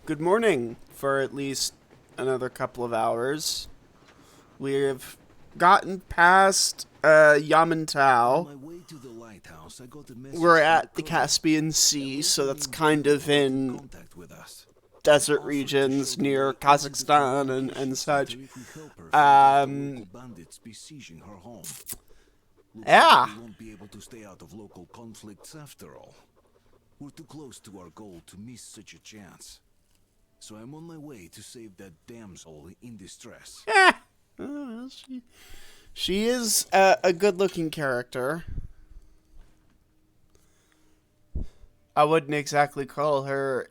good morning for at least another couple of hours. We've gotten past On Yamantau. my way to the lighthouse, I got a message We're from at the Colonel. Caspian Sea, so that's kind He of got in in contact with us. desert Offered to regions show the near way into the Kazakhstan communication and center such. if we help her fight off the Um, local bandits besieging her home. Looks yeah. like we won't be able to stay out of local conflicts after all. We're too close to our goal to miss such a chance. So I'm on my way to save that damsel in distress. Eh. She is a good-looking character. I wouldn't exactly call her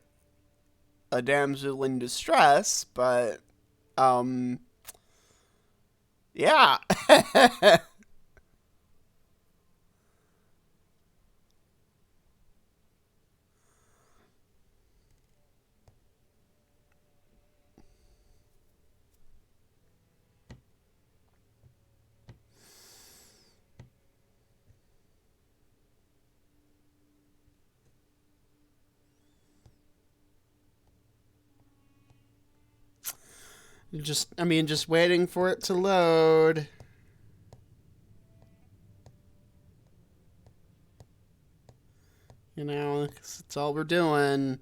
a damsel in distress, but yeah. Just waiting for it to load. You know, 'cause that's all we're doing.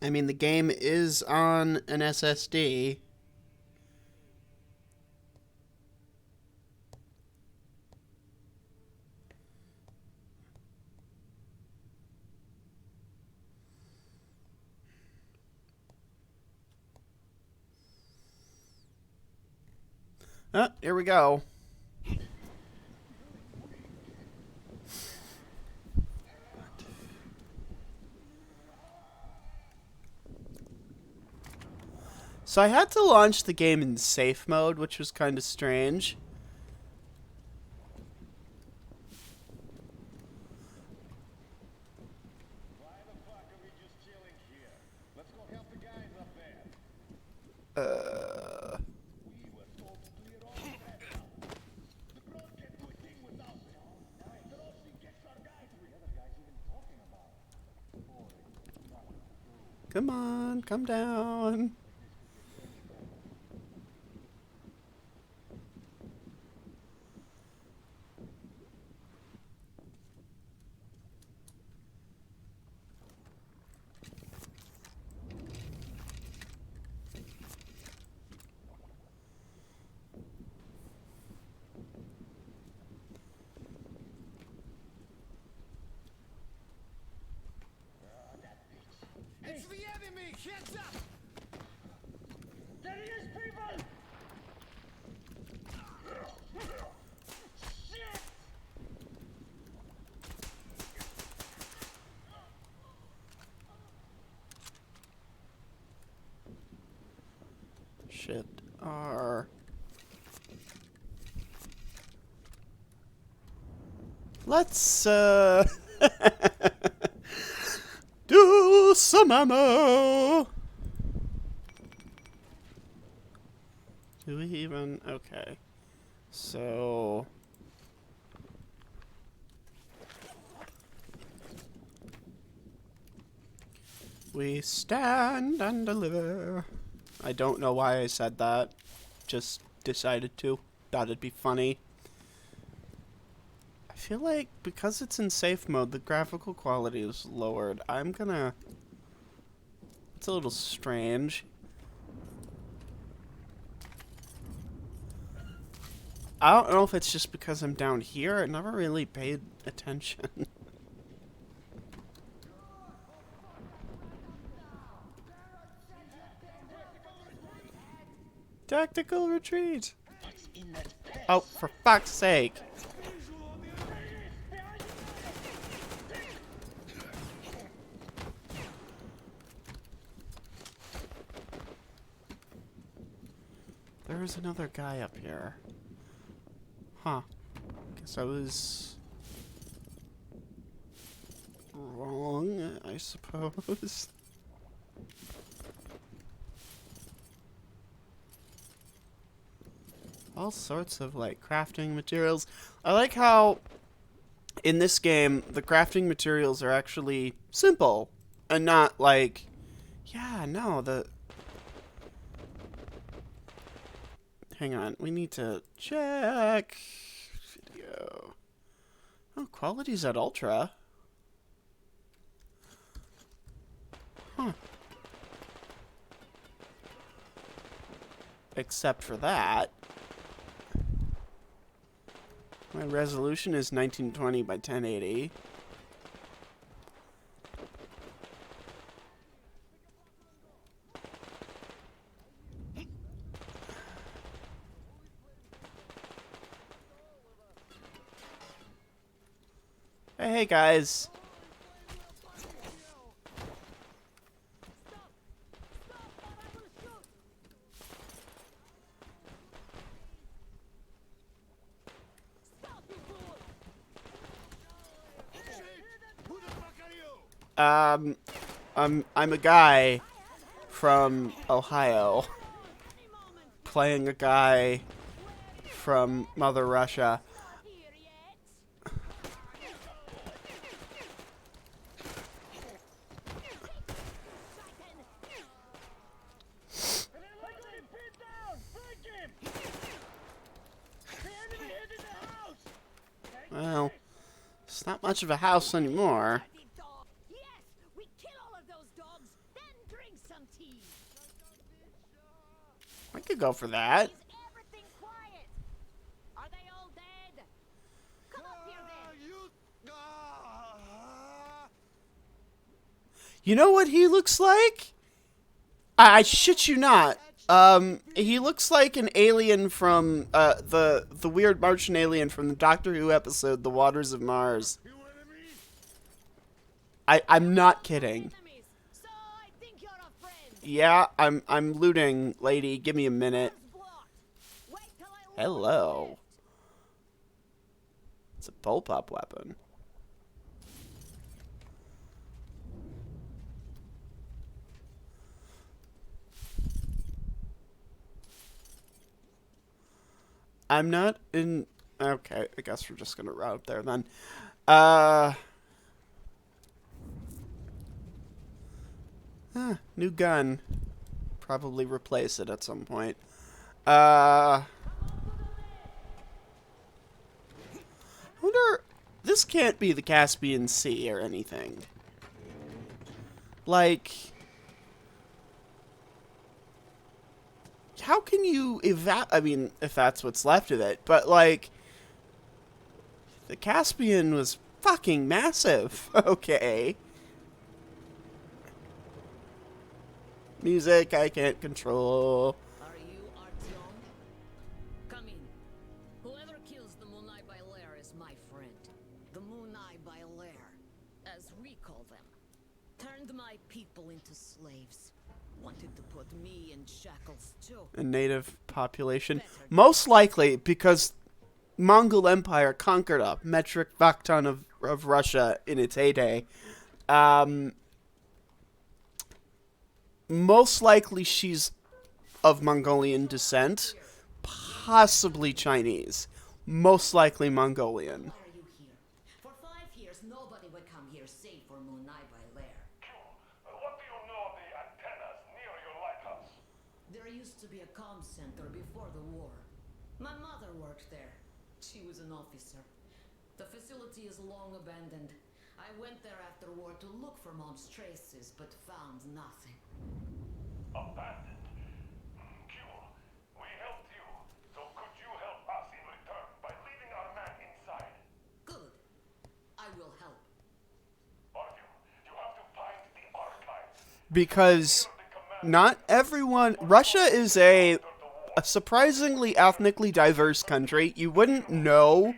I mean, the game is on an SSD. Oh, here we go. So I had to launch the game in safe mode, which was kind of strange. Uh, Come on, come down. It's the enemy! Heads up! There he is, people! Shit! Shift R. Let's do some ammo. Do we even? Okay. So we stand and deliver. I don't know why I said that. Just decided to. Thought it'd be funny. I feel like because it's in safe mode, the graphical quality is lowered. It's a little strange. I don't know if it's just because I'm down here. I never really paid attention. Tactical retreat. Oh, for fuck's sake. There's another guy up here. Huh. Guess I was wrong, I suppose. All sorts of, like, crafting materials. I like how in this game the crafting materials are actually simple and not, like, Yeah, no, the... Hang on, we need to check... Video... Oh, quality's at ultra. Huh. Except for that. My resolution is 1920 by 1080. Hey guys. Who the fuck are you? I'm a guy from Ohio playing a guy from Mother Russia. Well, it's not much of a house anymore. Yes, we kill all of those dogs, then drink some tea. I could go for that. Is everything quiet? Are they all dead? Come up here then. You know what he looks like? I shit you not. He looks like an alien from, the weird Martian alien from the Doctor Who episode, The Waters of Mars. I'm not kidding. Enemies, so I think you're a friend. Yeah, I'm looting, lady. Give me a minute. Door's blocked. Wait till I Hello. It's a bullpup weapon. I'm not in... Okay, I guess we're just gonna route there then. New gun. Probably replace it at some point. I wonder... This can't be the Caspian Sea or anything. Like... How can you I mean, if that's what's left of it, but like... The Caspian was fucking massive. Okay. Music I can't control. Are you Artyom? Come in. Whoever kills the Munai Bailair is my friend. The Munai Bailair, as we call them, turned my people into slaves. Wanted to put me in shackles too. A native population. Most likely because Mongol Empire conquered a metric fuckton of Russia in its heyday. Most likely she's of Mongolian descent. Possibly Chinese. Most likely Mongolian. Why are you here? For 5 years, nobody would come here save for Munai Bailair. What do you know of the antennas near your lighthouse? There used to be a comm center before the war. My mother worked there. She was an officer. The facility is long abandoned. I went there after war to look for Mom's traces, but found nothing. Abandoned. Q, we helped you, so could you help us in return by leaving our man inside? Good. I will help. Artyom, you have to find the archives. Because not everyone... Russia is a surprisingly ethnically diverse country. You wouldn't know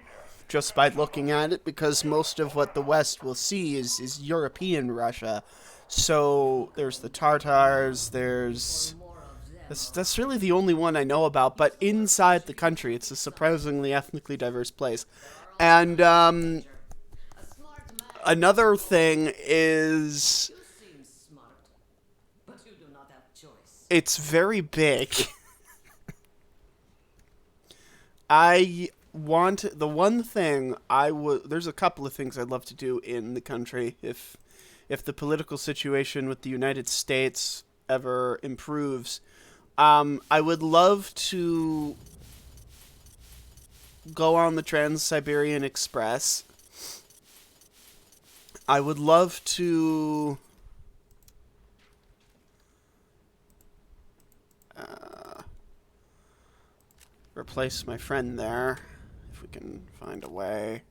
just by looking at it, because most of what the West will see is European Russia. So there's the Tartars, there's... More of them. That's really the only one I know about, but inside the country, it's a surprisingly ethnically diverse place. And A smart man. another thing is... You seem smart, but you do not have choice. It's very big. I want... The one thing I would... There's a couple of things I'd love to do in the country if if the political situation with the United States ever improves, I would love to go on the Trans-Siberian Express. I would love to replace my friend there, if we can find a way.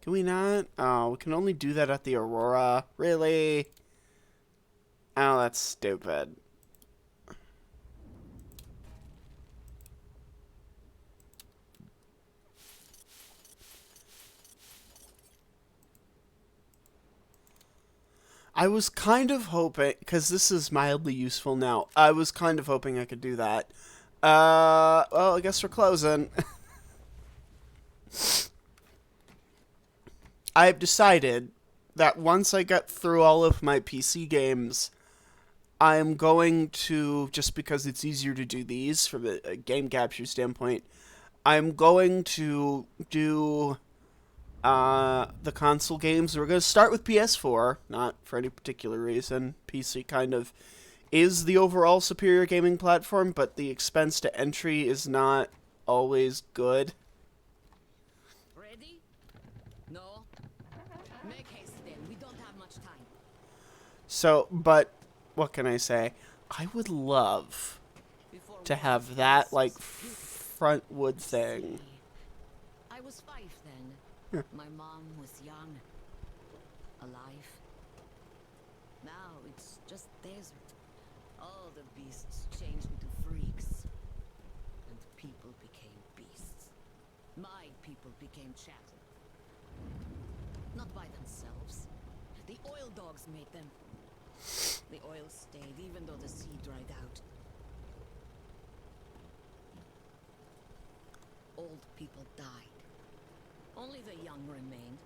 Can we not? Oh, we can only do that at the Aurora. Really? Oh, that's stupid. I was kind of hoping, because this is mildly useful now, I was kind of hoping I could do that. Well, I guess we're closing. I've decided that once I get through all of my PC games, I'm going to, just because it's easier to do these from a game capture standpoint, I'm going to do the console games. We're going to start with PS4, not for any particular reason. PC kind of is the overall superior gaming platform, but the expense to entry is not always good. Ready? No? Make haste then. We don't have much time. So, but what can I say? I would love Before to we have leave that, this like, beautiful front wood thing. city. I was 5 then. My mom was young. Alive. Now it's just desert. All the beasts changed into freaks. And people became beasts. My people became chattel. Not by themselves. The oil dogs made them. The oil stayed even though the sea dried out. Old people died. Only the young remained,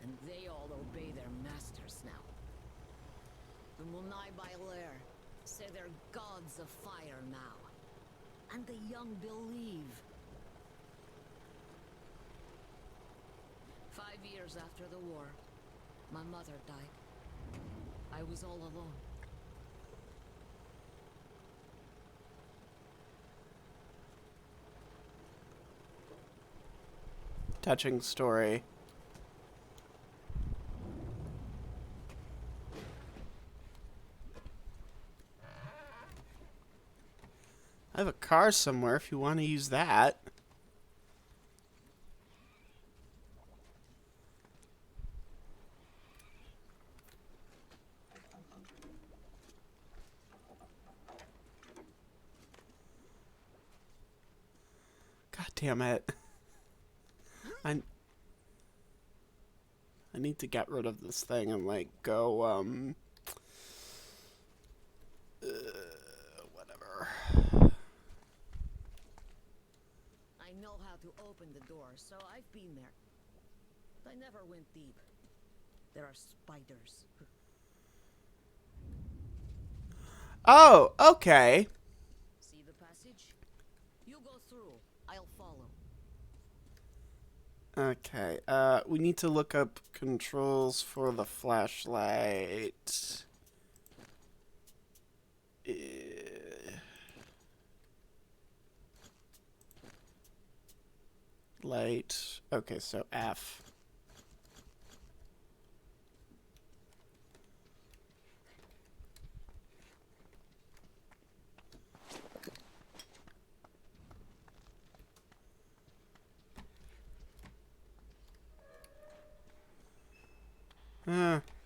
and they all obey their masters now. The Munai Bailer say they're gods of fire now, and the young believe. 5 years after the war, my mother died. I was all alone. Touching story. I have a car somewhere if you want to use that. God damn it. I need to get rid of this thing and, like, go, whatever. I know how to open the door, so I've been there. But I never went deep. There are spiders. Oh, okay. See the passage? You go through. I'll follow. Okay, we need to look up controls for the flashlight. Light. Okay, so F.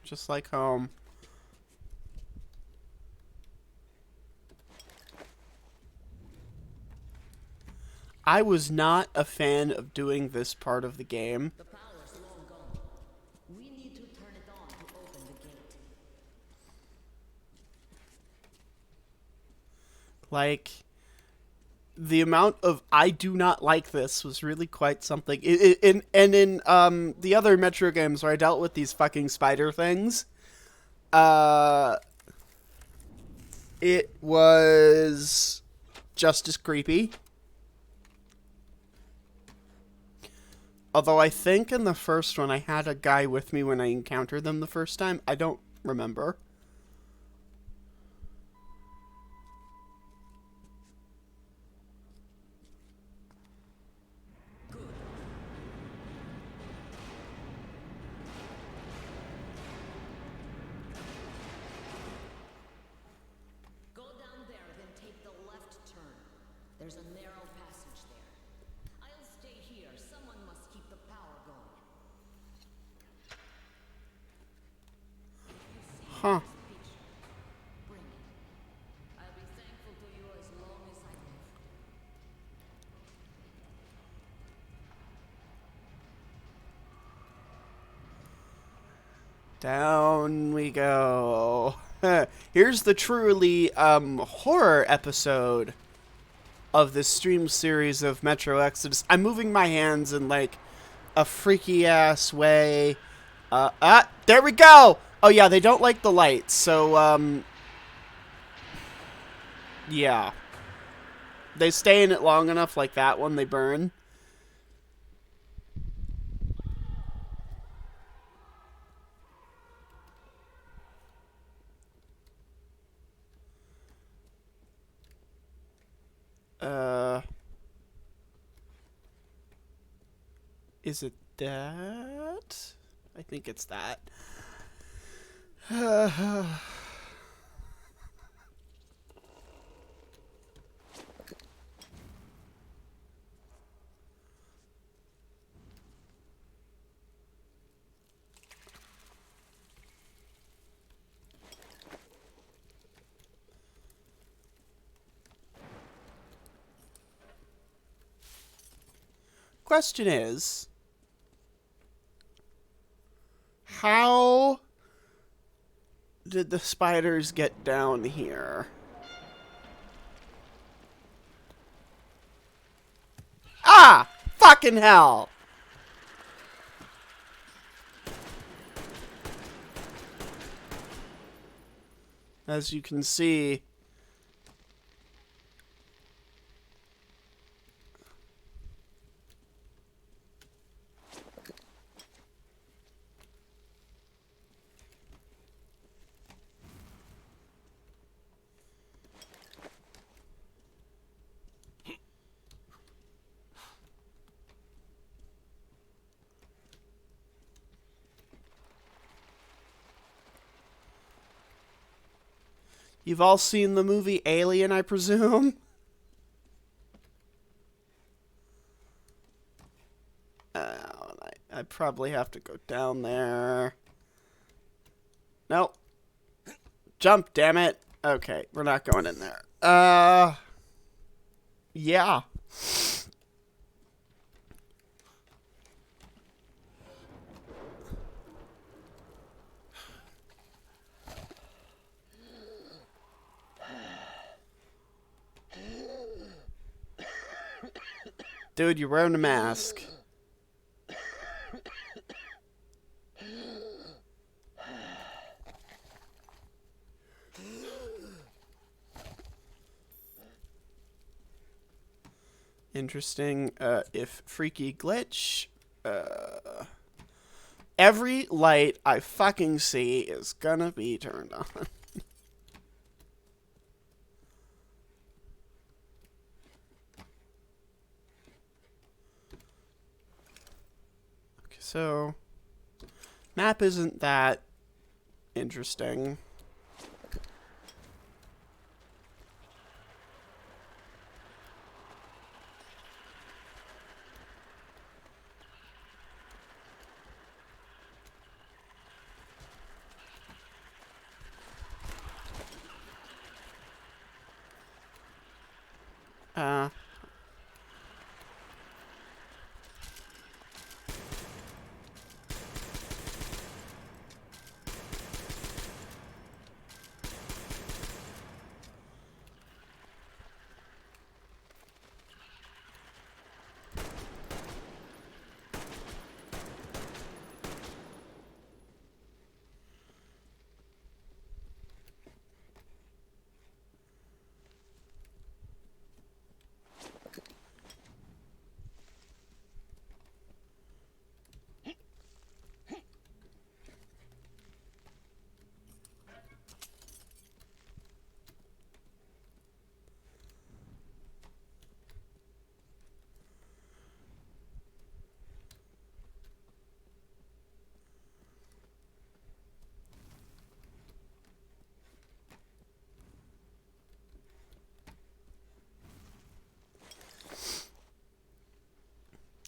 Just like home. I was not a fan of doing this part of the game. The power's long gone. We need to turn it on to open the gate. Like, the amount of I do not like this was really quite something. In the other Metro games where I dealt with these fucking spider things, it was just as creepy. Although I think in the first one I had a guy with me when I encountered them the first time. I don't remember. Go down there, then take the left turn. There's a narrow passage there. I'll stay here. Someone must keep the power going. Huh. Bring it. I'll be thankful to you as long as I live. Down we go. Here's the truly horror episode of this stream series of Metro Exodus. I'm moving my hands in like a freaky ass way. There we go. Oh yeah, they don't like the lights, so yeah. They stay in it long enough, like that one, they burn. Is it that? I think it's that. Question is, how did the spiders get down here? Ah! Fucking hell! As you can see, you've all seen the movie Alien, I presume? I probably have to go down there. Nope. Jump, damn it. Okay, we're not going in there. Yeah. Dude, you're wearing a mask. Interesting. If freaky glitch. Every light I fucking see is gonna be turned on. Okay, so map isn't that interesting.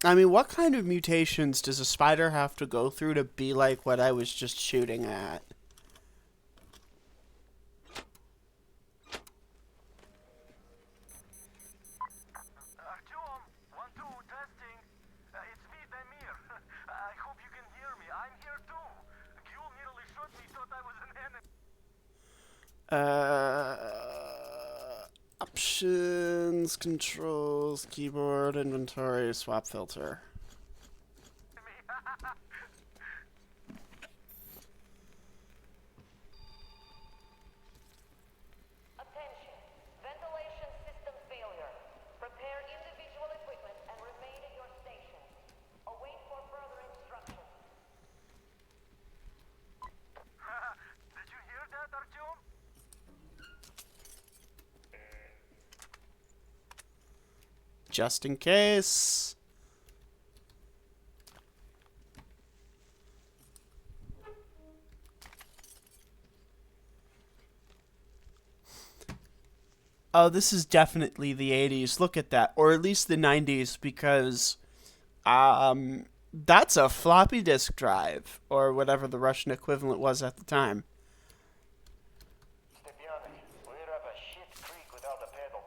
I mean, what kind of mutations does a spider have to go through to be like what I was just shooting at? Artyom, 1-2, testing. It's me, Damir. I hope you can hear me. I'm here too. Gül nearly shot me, thought I was an enemy. Options, controls, keyboard, inventory, swap filter. Attention. Ventilation system failure. Prepare individual equipment and remain at your stations. Await for further instructions. Did you hear that, Artyom? Just in case. Oh, this is definitely the 80s. Look at that. Or at least the 90s, because that's a floppy disk drive, or whatever the Russian equivalent was at the time. Stepanik, we're up a shit creek without a pedal.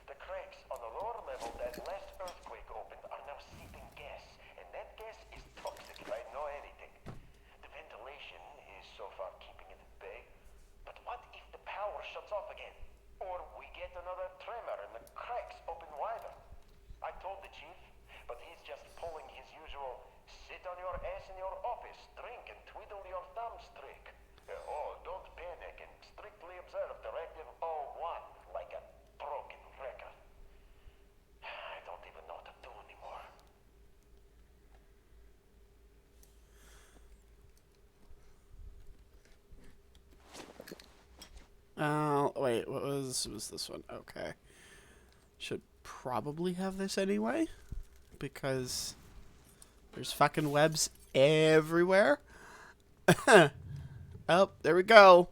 The cracks on the lower level that last earthquake opened are now seeping gas, and that gas is toxic if I know anything. The ventilation is so far keeping it at bay, but what if the power shuts off again? Or we get another tremor and the cracks open wider? I told the chief, but he's just pulling his usual sit on your ass in your office, drink and twiddle your thumbs trick. Oh, don't panic and strictly observe Directive 01 like a broken record. I don't even know what to do anymore. Wait, what was this one? Okay. Should probably have this anyway, because there's fucking webs everywhere. Oh, there we go.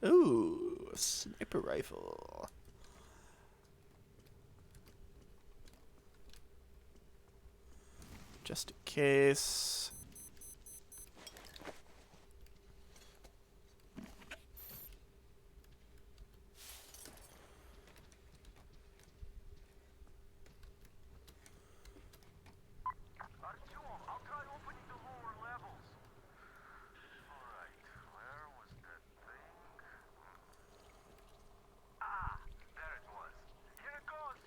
Ooh, a sniper rifle. Just in case. Artyom, I'll try opening the lower levels. Alright, where was that thing? Ah, there it was. Here it goes.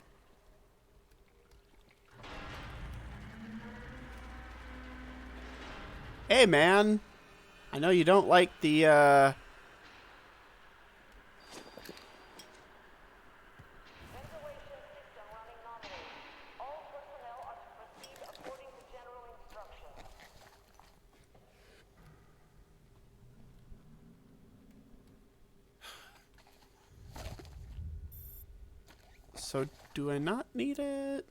Hey, man. I know you don't like the, Ventilation system running nominally. All personnel are to proceed according to general instructions. So, do I not need it?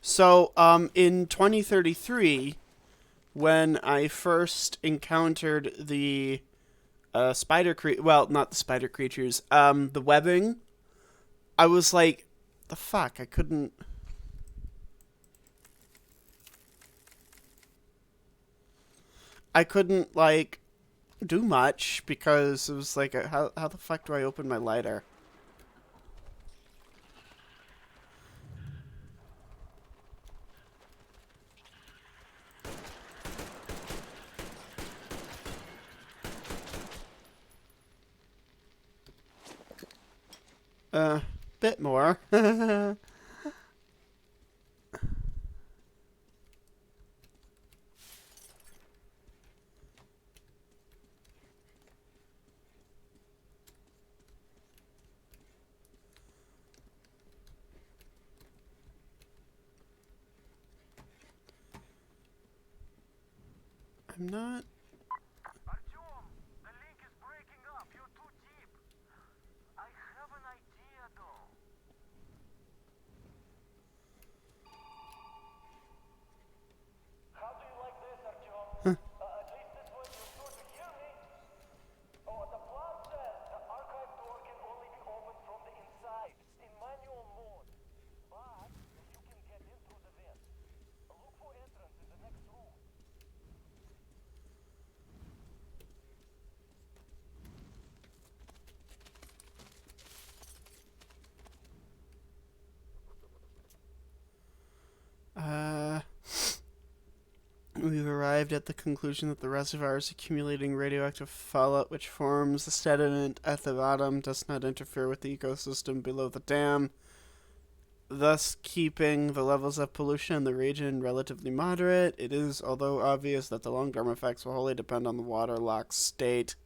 So, in 2033, when I first encountered the well, not the spider creatures, the webbing, I was like, the fuck, I couldn't... like, do much, because it was like, how the fuck do I open my lighter? Bit more. I'm not... Artyom, the link is breaking up. You're too deep. I have an idea, though. How do you like this, Artyom? At least this way you're sure to hear me. Oh, the plan says the archive door can only be opened from the inside, in manual mode. But you can get in through the vent. Look for entrance in the next room. We've arrived at the conclusion that the reservoir is accumulating radioactive fallout which forms the sediment at the bottom, does not interfere with the ecosystem below the dam, thus keeping the levels of pollution in the region relatively moderate. It is, although obvious, that the long-term effects will wholly depend on the waterlock state.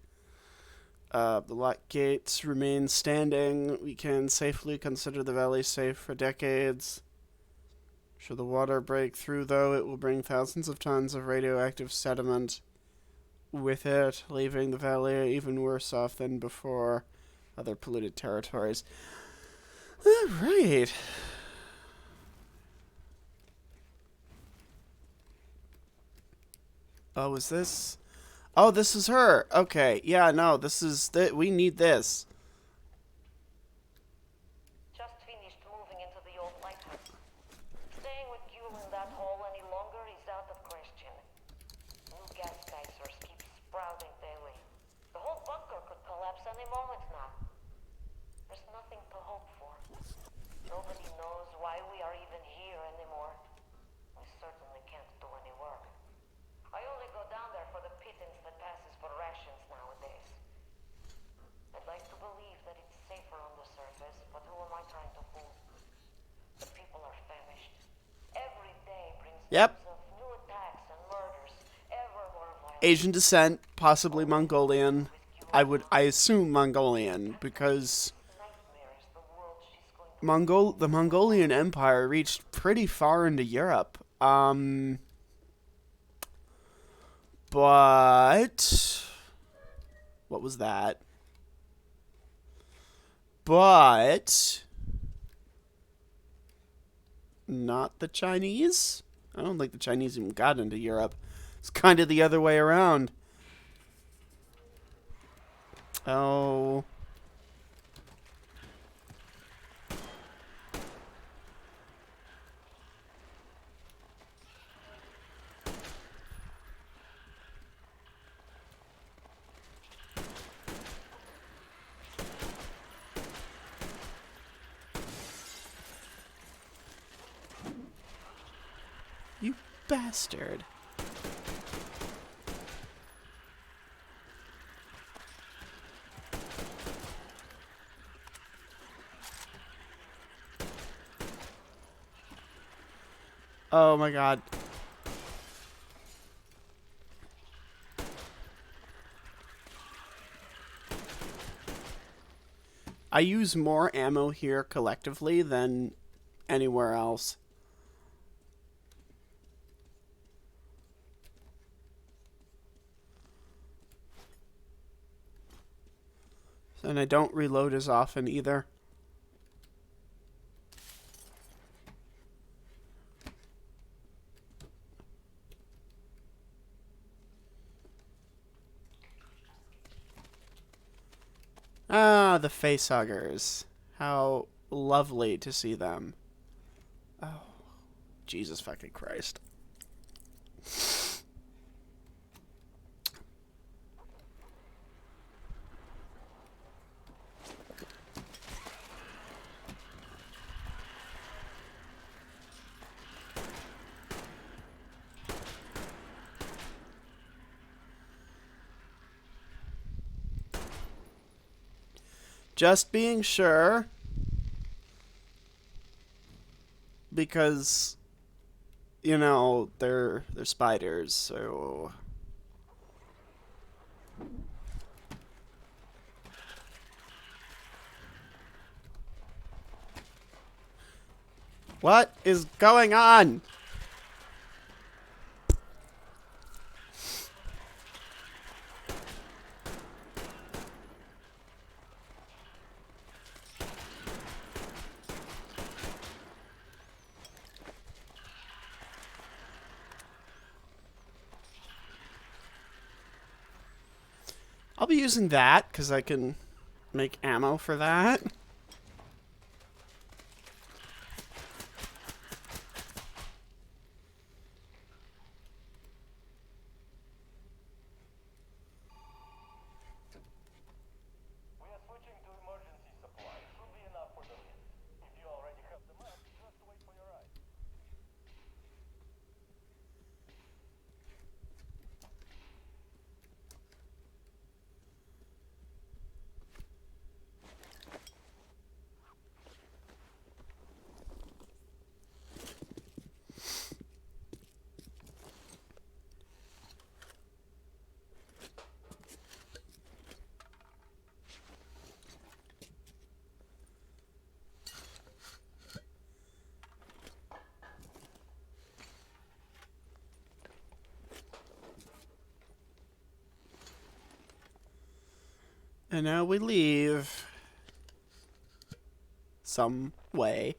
The lock gates remain standing. We can safely consider the valley safe for decades. Should the water break through, though, it will bring thousands of tons of radioactive sediment with it, leaving the valley even worse off than before other polluted territories. Alright. Oh, is this... Oh, this is her! Okay, yeah, no, this is... we need this. Just finished moving into the old lighthouse. Staying with you in that hole any longer is out of question. New gas geysers keep sprouting daily. The whole bunker could collapse any moment now. There's nothing to hope for. Nobody knows why we are even here anymore. We certainly can't do any work. I only go down there for the pittance that passes for rations nowadays. I'd like to believe that it's safer on the surface, but who am I trying to fool? The people are famished. Every day brings Yep. news of new attacks and murders, ever more violent. Asian descent, possibly Mongolian. I assume Mongolian, because Nightmares the world she's going to the Mongolian Empire reached pretty far into Europe. But what was that? But not the Chinese? I don't think the Chinese even got into Europe. It's kind of the other way around. Oh. You bastard. Oh my god. I use more ammo here collectively than anywhere else. And I don't reload as often either. Ah, the facehuggers. How lovely to see them. Oh, Jesus fucking Christ. Just being sure. Because, you know, they're spiders, so... What is going on? I'll be using that because I can make ammo for that. We are switching to emergency supply. Should be enough for the hit. If you already have the map, just wait for your ride. And now we leave. Some way.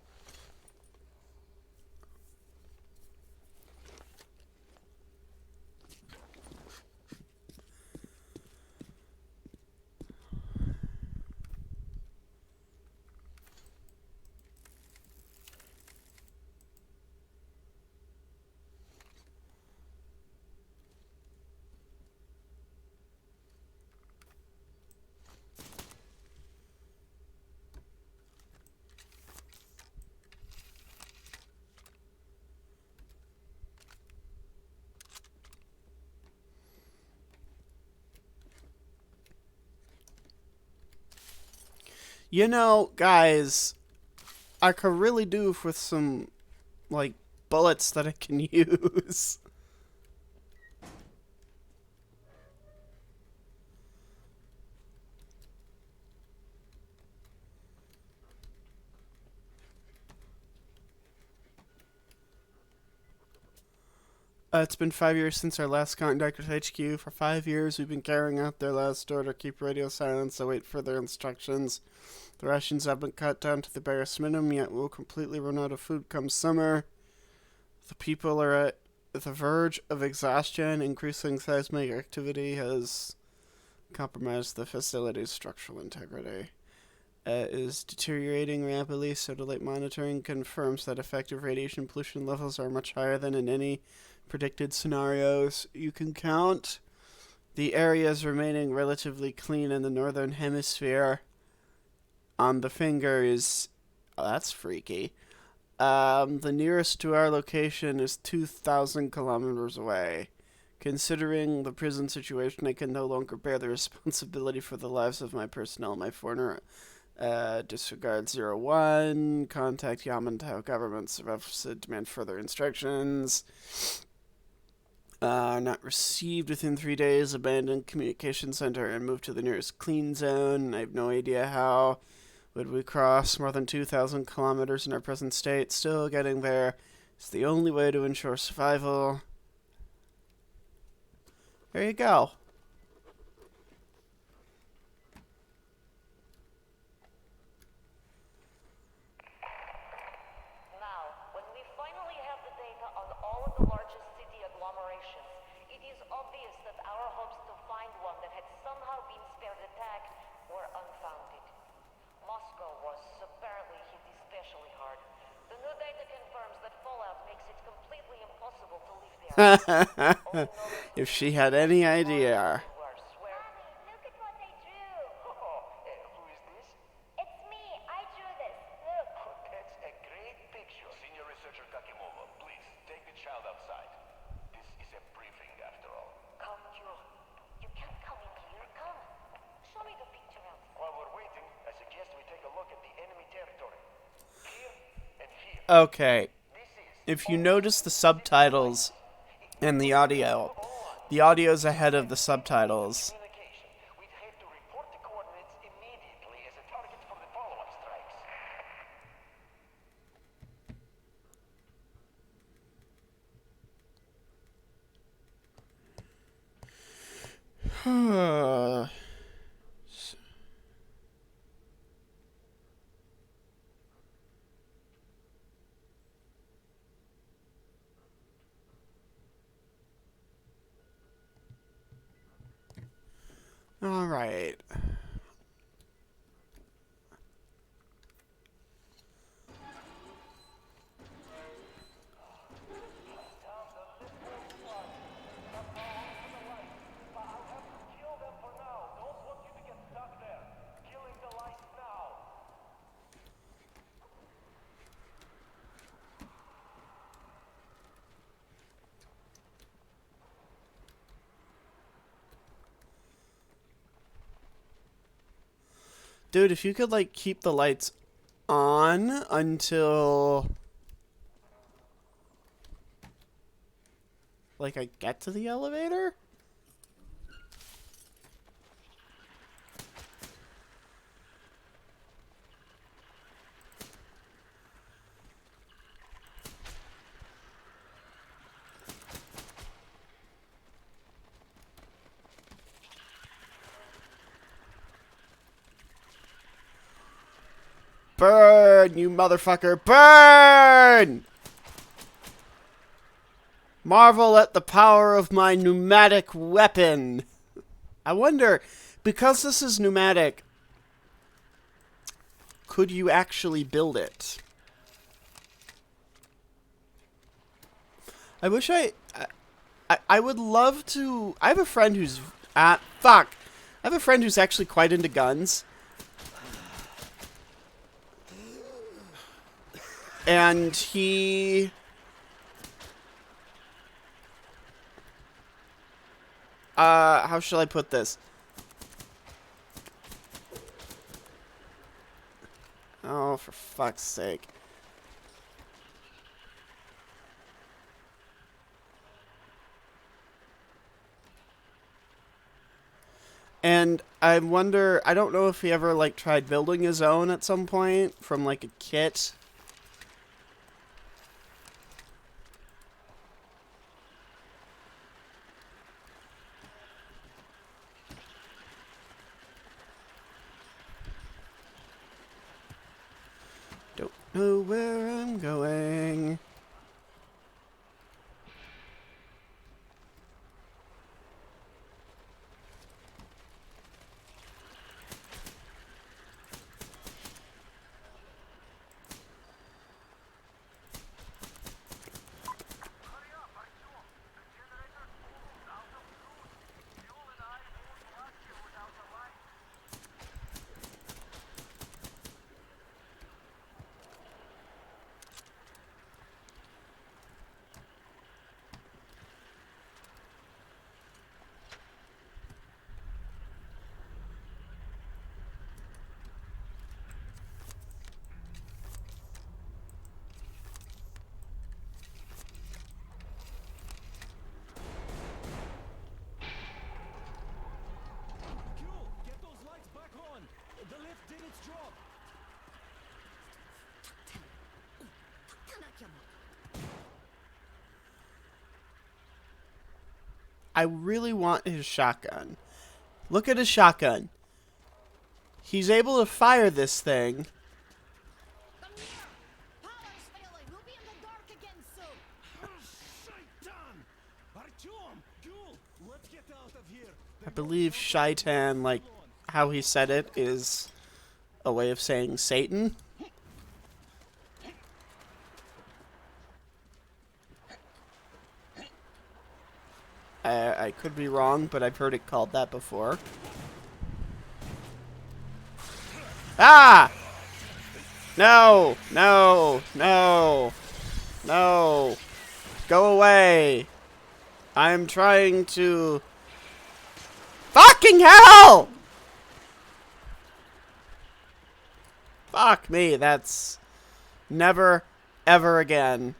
You know, guys, I could really do with some, like, bullets that I can use. It's been 5 years since our last contact with HQ. For 5 years, we've been carrying out their last order, keep radio silence, await further instructions. The rations have been cut down to the barest minimum, yet we'll completely run out of food come summer. The people are at the verge of exhaustion. Increasing seismic activity has compromised the facility's structural integrity. It is deteriorating rapidly. Satellite monitoring confirms that effective radiation pollution levels are much higher than in any predicted scenarios you can count. The areas remaining relatively clean in the northern hemisphere on the finger is... Oh, that's freaky. The nearest to our location is 2,000 kilometers away. Considering the prison situation, I can no longer bear the responsibility for the lives of my personnel. My foreigner disregard 01. Contact Yamantau government. Survivors demand further instructions. Not received within 3 days. Abandoned communication center and moved to the nearest clean zone. I have no idea how would we cross more than 2,000 kilometers in our present state. Still getting there is the only way to ensure survival. There you go. Now, when we finally have the data on all of the largest city agglomerations, it is obvious that our hopes to find one that had somehow been spared attack were unfounded. Moscow was apparently hit especially hard. The new data confirms that fallout makes it completely impossible to live there. If she had any idea. Worse, where Look at what I drew. Who is this? It's me. I drew this. Look. That's a great picture. Senior Researcher Kakimova, please take the child outside. This is a briefing after all. come, you can't come in here. Come, show me the picture outside. While we're waiting, I suggest we take a look at the enemy territory. Here and here. Okay. This is If you notice the subtitles and the audio's ahead of the subtitles. communication. We'd have to report the coordinates immediately as a target for the follow-up strikes. All right. Kill them for now. Don't want you to get stuck there. Killing the lights now. Dude, if you could, like, keep the lights on until, like, I get to the elevator? Burn, you motherfucker, burn! Marvel at the power of my pneumatic weapon. I wonder, because this is pneumatic, could you actually build it? I wish I would love to. I have a friend who's I have a friend who's actually quite into guns. And he how shall I put this? Oh, for fuck's sake. And I wonder, I don't know if he ever, like, tried building his own at some point from, like, a kit. Don't know where I'm going. Hurry up, Artyom. The generator's almost out of fuel. Fuel and I won't last here without the light. Get those lights back on! The lift did its job! I really want his shotgun. Look at his shotgun. He's able to fire this thing. Come here! Power's failing! We'll be in the dark again soon! Shaitan! Artyom! Gul! Let's get out of here! I believe Shaitan, like, how he said it, is a way of saying Satan. I could be wrong, but I've heard it called that before. Ah! No! No! No! No! Go away! I'm trying to... Fucking hell! Fuck me, that's... Never, ever again.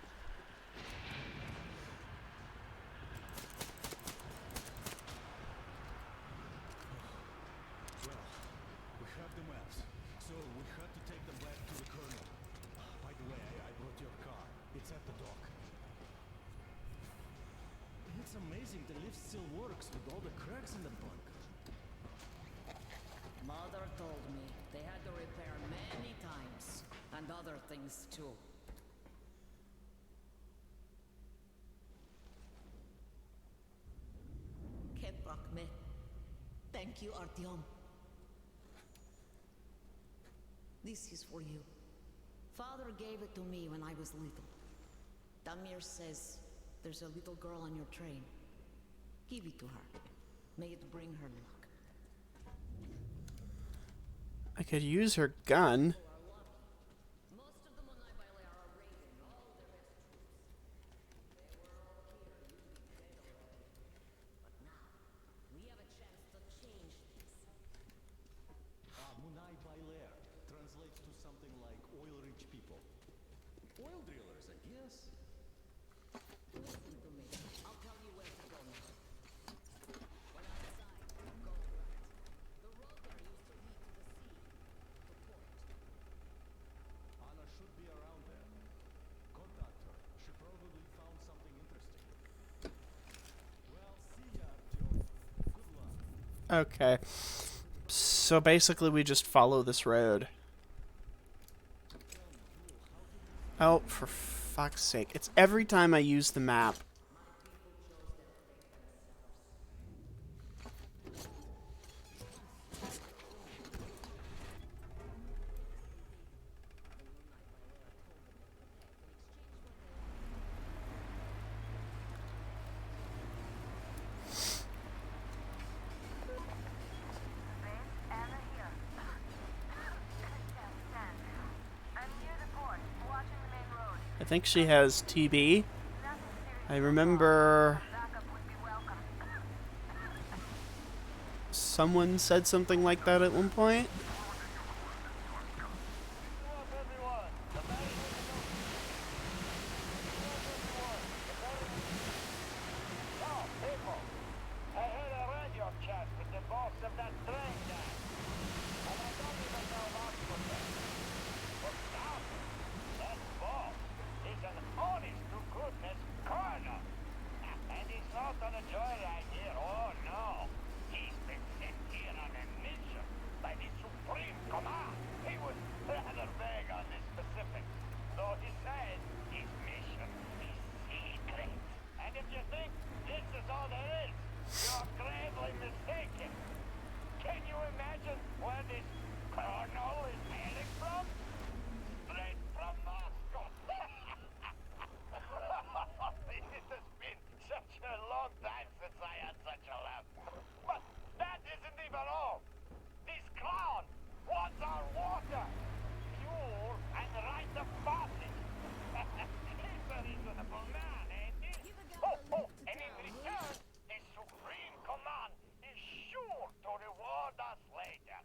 We have the maps, so we had to take them back to the colonel. By the way, I brought your car. It's at the dock. It's amazing the lift still works with all the cracks in the bunk. Mother told me they had to repair many times, and other things too. Keprakme. Thank you, Artyom. This is for you. Father gave it to me when I was little. Damir says there's a little girl on your train. Give it to her. May it bring her luck. I could use her gun. Most of the Monai Bailey are raiding all their best troops. They were all here, you'd be dead already. But now, we have a chance to change this. Munai Bailer translates to something like oil-rich people. Oil drillers, I guess. Listen to me. I'll tell you where to go now. When outside, go right. The road there used to lead to the sea. The port. Anna should be around there. Contact her. She probably found something interesting. Well, see ya, Artyom. Good luck. Okay. So basically we just follow this road. Oh, for fuck's sake. It's every time I use the map. Anna here. Stan. I'm near the port, watching the main road. I think she has TB. Nothing serious. I remember Backup would be welcome. someone said something like that at one point. Oh, people, I heard a radio chat with the boss of that train there. And I don't even know what to say. But now, that boss is an honest-to-goodness colonel. And he's not on a joyride here, oh no. He's been sent here on a mission by the Supreme Command. He was rather vague on the specifics, though he said his mission is secret. And if you think this is all there is, you're gravely mistaken. Can you imagine where this colonel is hailing from? Straight from Moscow. It has been such a long time since I had such a laugh. But that isn't even all. This clown wants our water, fuel, and right of passage. He's a reasonable man, ain't he? And in return, the Supreme Command is sure to reward us later.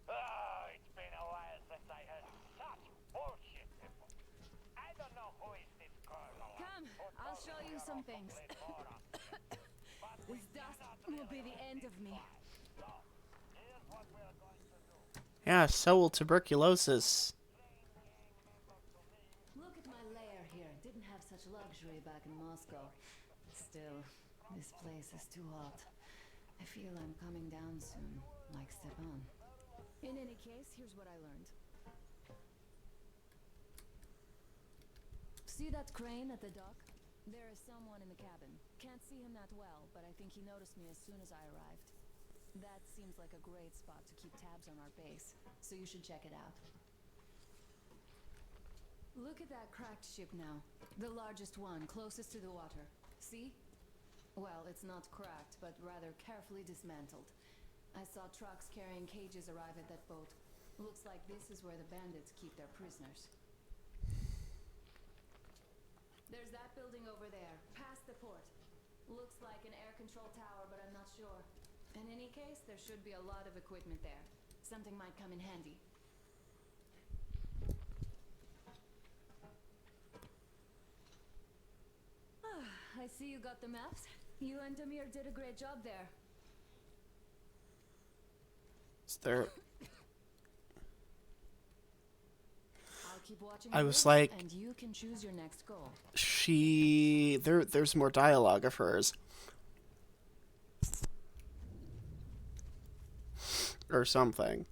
Oh, it's been a while since I heard such bullshit. I don't know who is this colonel. Come, I'll show you some things. This dust will be the end of me. Yeah, so will tuberculosis. Look at my lair here. Didn't have such luxury back in Moscow. Still, this place is too hot. I feel I'm coming down soon, like Stepan. In any case, here's what I learned. See that crane at the dock? There is someone in the cabin. Can't see him that well, but I think he noticed me as soon as I arrived. That seems like a great spot to keep tabs on our base, so you should check it out. Look at that cracked ship now. The largest one, closest to the water. See? Well, it's not cracked, but rather carefully dismantled. I saw trucks carrying cages arrive at that boat. Looks like this is where the bandits keep their prisoners. There's that building over there, past the port. Looks like an air control tower, but I'm not sure. In any case, there should be a lot of equipment there. Something might come in handy. I see you got the maps. You and Damir did a great job there. Is there... I'll keep watching I the was route, like- and you can choose your next goal. There's more dialogue of hers. Or something.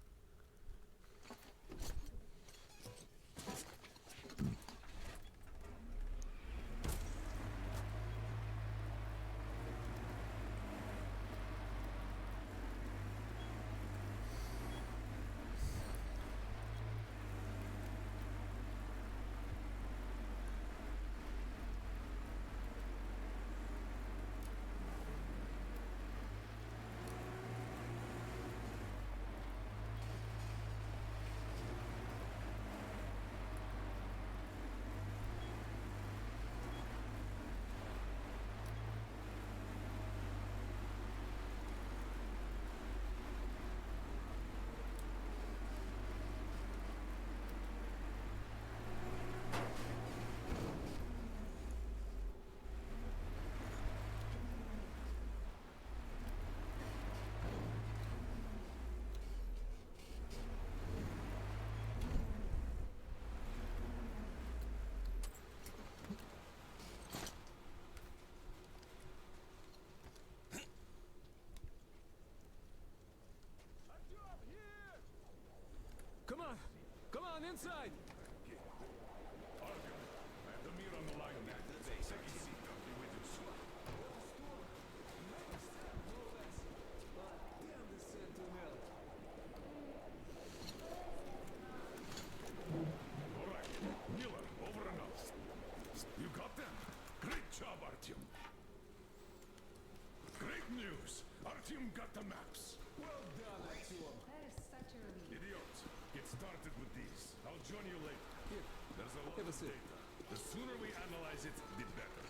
inside! Artyom, I have the mirror on the line now. Take a seat, I'll be with you soon. Damn this sentinel! All right, Miller, over and out. You got them? Great job, Artyom. Great news. Artyom got the maps. Well done, Artyom! That is such a relief. Idiot, get started with these. I'll join you later. Here, There's a lot have a of sip. data. The sooner we analyze it, the better.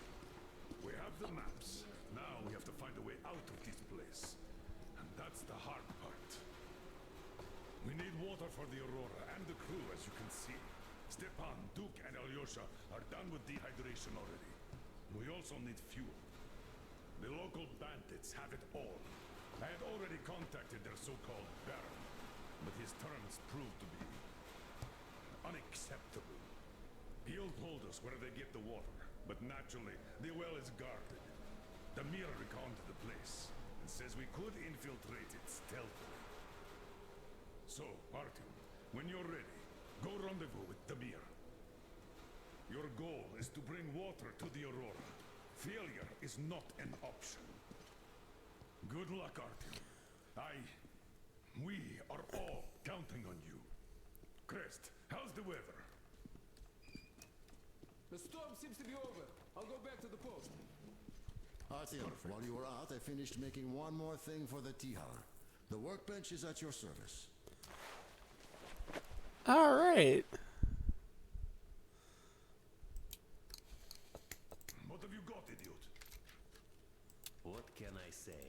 We have the maps. Now we have to find a way out of this place. And that's the hard part. We need water for the Aurora and the crew, as you can see. Stepan, Duke, and Alyosha are done with dehydration already. We also need fuel. The local bandits have it all. I had already contacted their so-called Baron, but his terms proved to be unacceptable. Gil told us where they get the water, but naturally, the well is guarded. Damir reconned the place and says we could infiltrate it stealthily. So, Artyom, when you're ready, go rendezvous with Damir. Your goal is to bring water to the Aurora. Failure is not an option. Good luck, Artyom. We are all counting on you. Crest, how's the weather? The storm seems to be over. I'll go back to the post. Artyom, while you were out, I finished making one more thing for the T-Hour. The workbench is at your service. All right. What have you got, idiot? What can I say?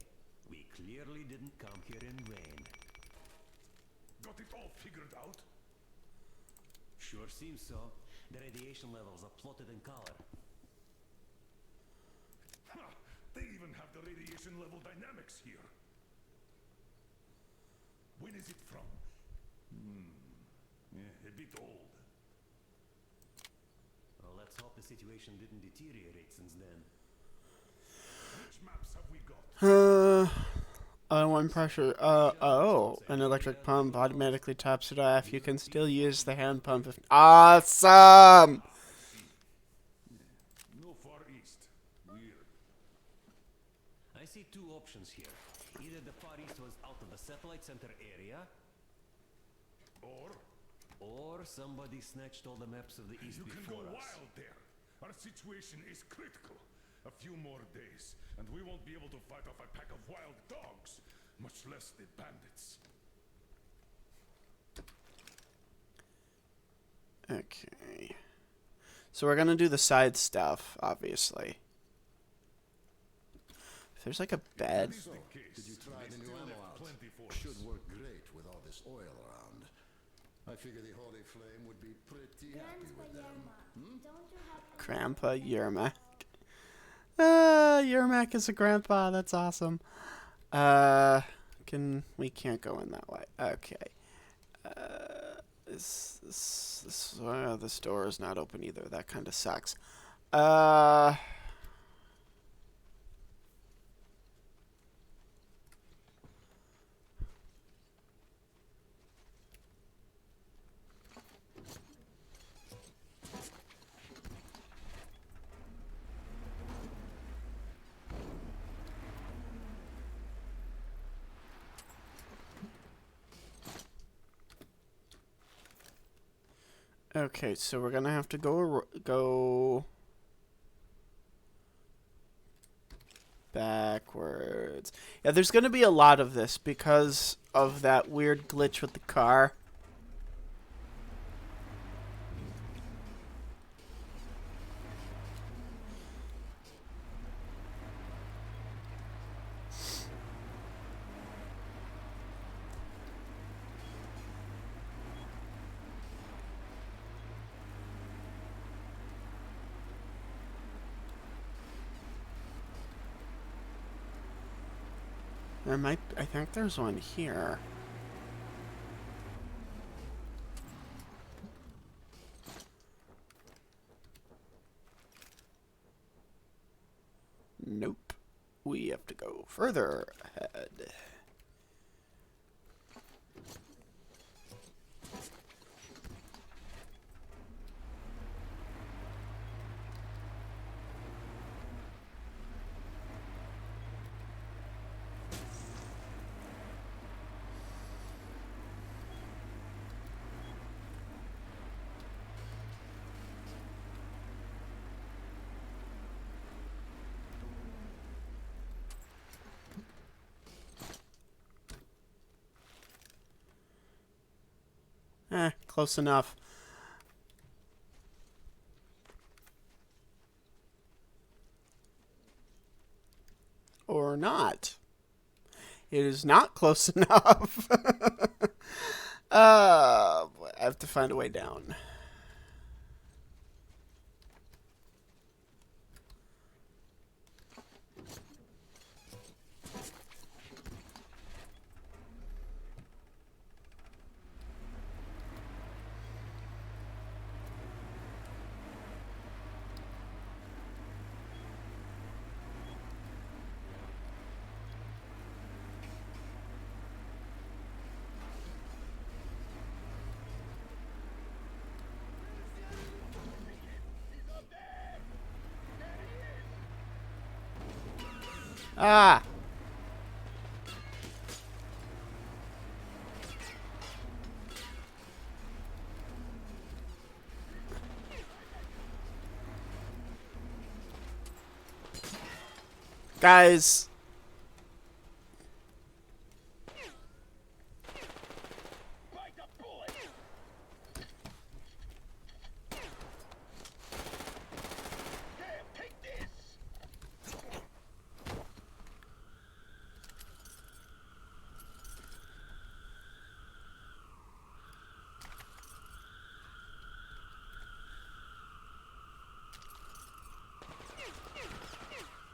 We clearly didn't come here in vain. Got it all figured out? Sure seems so. The radiation levels are plotted in color. Ha! They even have the radiation level dynamics here. When is it from? A bit old. Well, let's hope the situation didn't deteriorate since then. Which maps have we got? One pressure. An electric pump automatically tops it off. You can still use the hand pump if. Awesome! No Far East. Weird. I see two options here. Either the Far East was out of the satellite center area, or somebody snatched all the maps of the East You can before go us. wild there. Our situation is critical. A few more days, and we won't be able to fight off a pack of wild dogs, much less the bandits. Okay. So we're gonna do the side stuff, obviously. If there's like a bed. Is the case. Did you try They the new still ammo have out? plenty for Should us. work great with all this oil around. I figure the Holy Flame would be pretty happy with them. Don't you have Grandpa Yermak. Yermak is a grandpa. That's awesome. We can't go in that way. Okay. This door is not open either. That kind of sucks. Okay, so we're gonna have to go backwards. Yeah, there's gonna be a lot of this because of that weird glitch with the car. I think there's one here. Nope. We have to go further ahead. close enough. Or not. It is not close enough. I have to find a way down. Ah! Guys!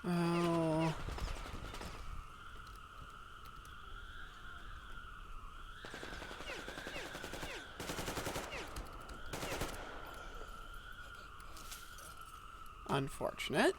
Oh. Unfortunate.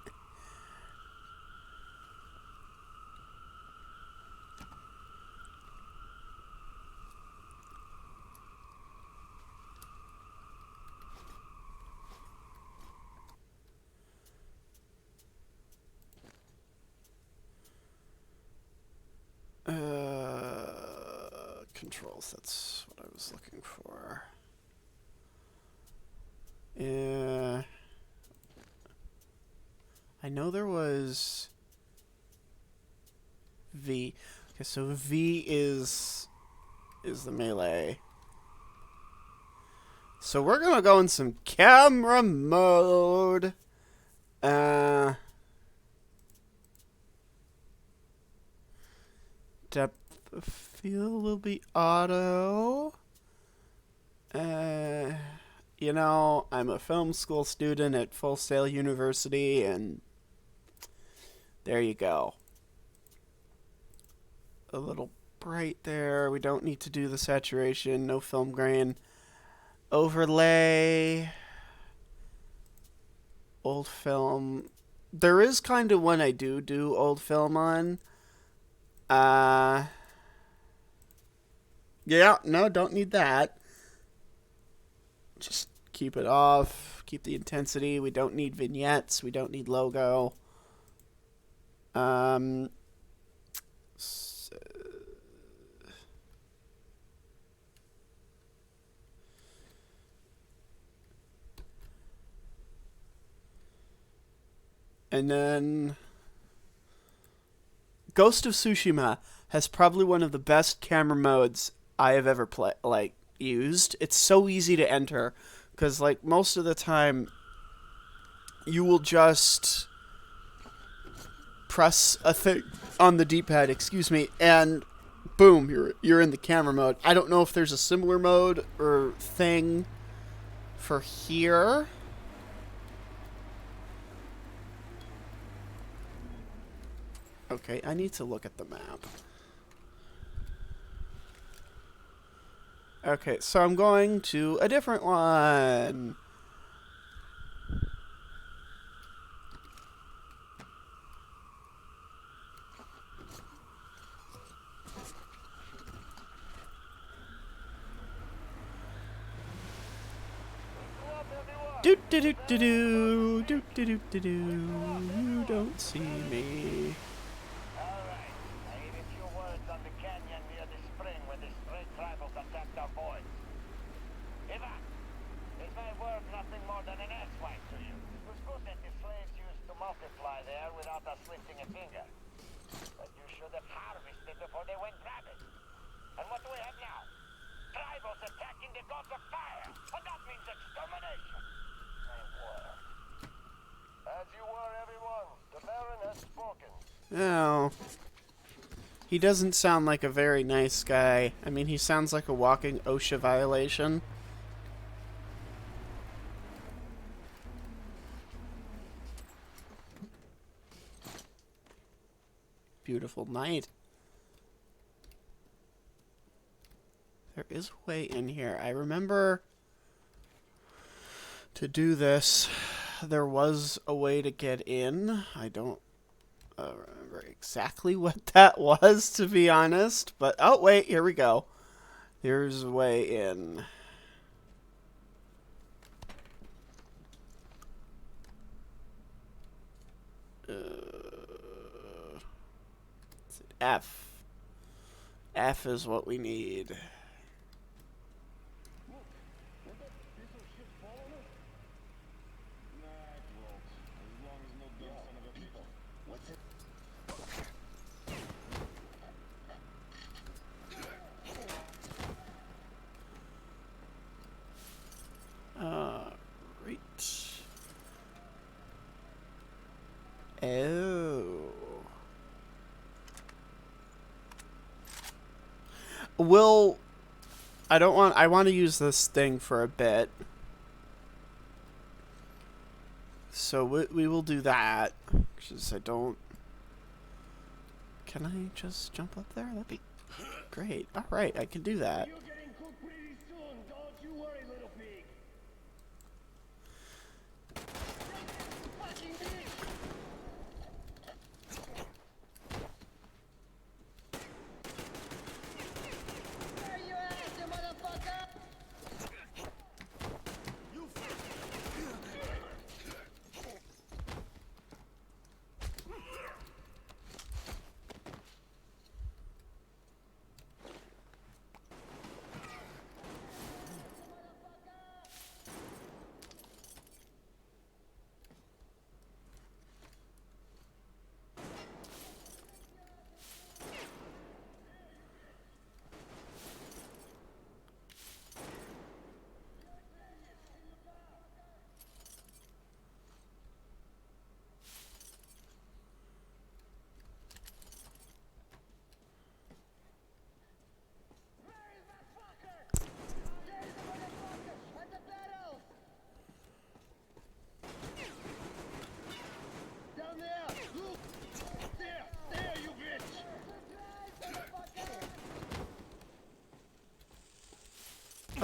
Controls, that's what I was looking for. Yeah. I know there was V. Okay, so V is the melee. So we're gonna go in some camera mode. Depth of field will be auto. You know, I'm a film school student at Full Sail University, and there you go. A little bright there. We don't need to do the saturation. No film grain. Overlay. Old film. There is kind of one I do old film on. Yeah, no, don't need that. Just keep it off. Keep the intensity. We don't need vignettes. We don't need logo. And then Ghost of Tsushima has probably one of the best camera modes I have ever used. It's so easy to enter because like most of the time you will just press a thing on the D-pad, excuse me, and boom, you're in the camera mode. I don't know if there's a similar mode or thing for here. Okay, I need to look at the map. Okay, so I'm going to a different one. Do do do do do do do do do do. You don't see me. Alright, I hear a few words on the canyon near the spring where the stray tribals attacked our boys. Ivan, it may worth nothing more than an asswipe to you. It was good that the slaves used to multiply there without us lifting a finger. But you should have harvested before they went rabid. And what do we have now? Tribal rebels attacking the gods of fire, and that means extermination. As you were, everyone. The Baron has spoken. Oh. He doesn't sound like a very nice guy. I mean, he sounds like a walking OSHA violation. Beautiful night. There is a way in here. I remember to do this, there was a way to get in. I don't remember exactly what that was, to be honest. But, oh, wait, here we go. Here's a way in. F. F is what we need. Right. Oh. I want to use this thing for a bit. So we will do that. Because I don't... Can I just jump up there? That'd be great. Alright, I can do that. You're getting cooked pretty soon, don't you worry, little pig. Fucking bitch! There you at, you motherfucker!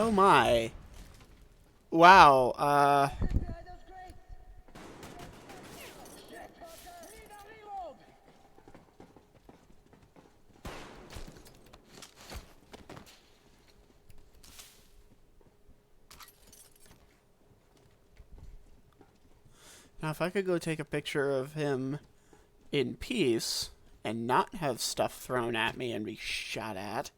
Oh my. Wow, now if I could go take a picture of him in peace and not have stuff thrown at me and be shot at.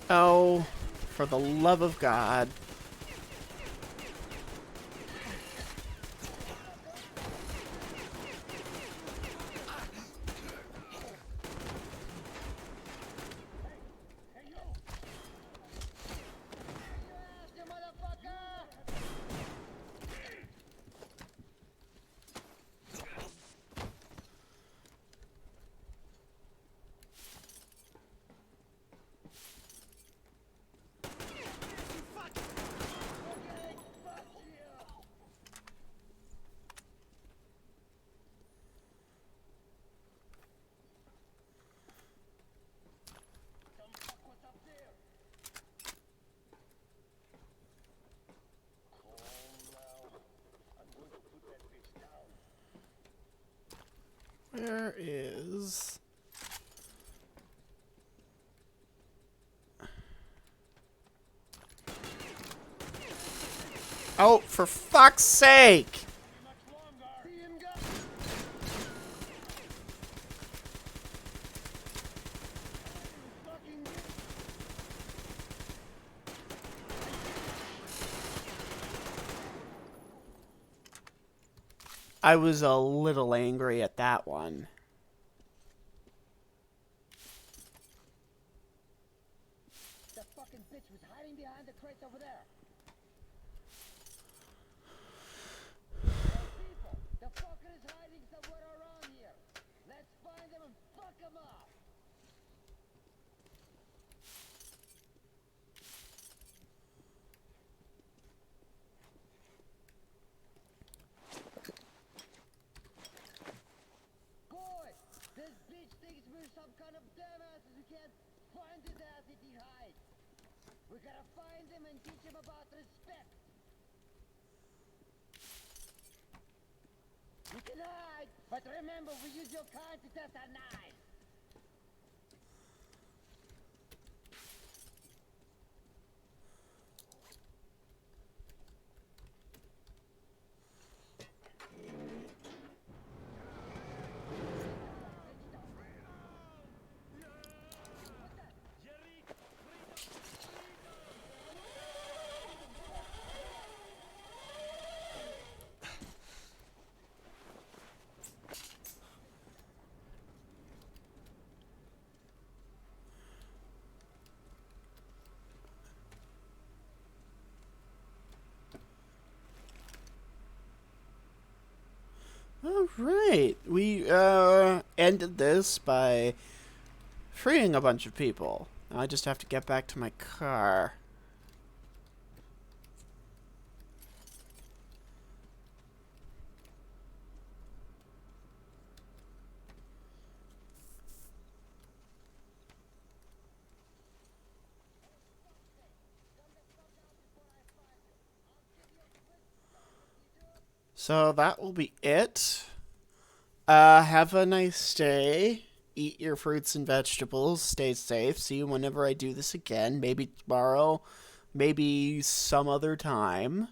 Oh, for the love of God. Where is... Oh, for fuck's sake! I was a little angry at that one. The fucking bitch was hiding behind the crates over there. Hey people, the fucker is hiding somewhere around here. Let's find him and fuck him up. Boy, this bitch thinks we're some kind of dumbasses who can't find his ass if he hides. We gotta find him and teach him about respect. You can hide, but remember, we use your kind to test our knives. Alright, we ended this by freeing a bunch of people. Now I just have to get back to my car. So that will be it. Have a nice day. Eat your fruits and vegetables. Stay safe. See you whenever I do this again. Maybe tomorrow. Maybe some other time.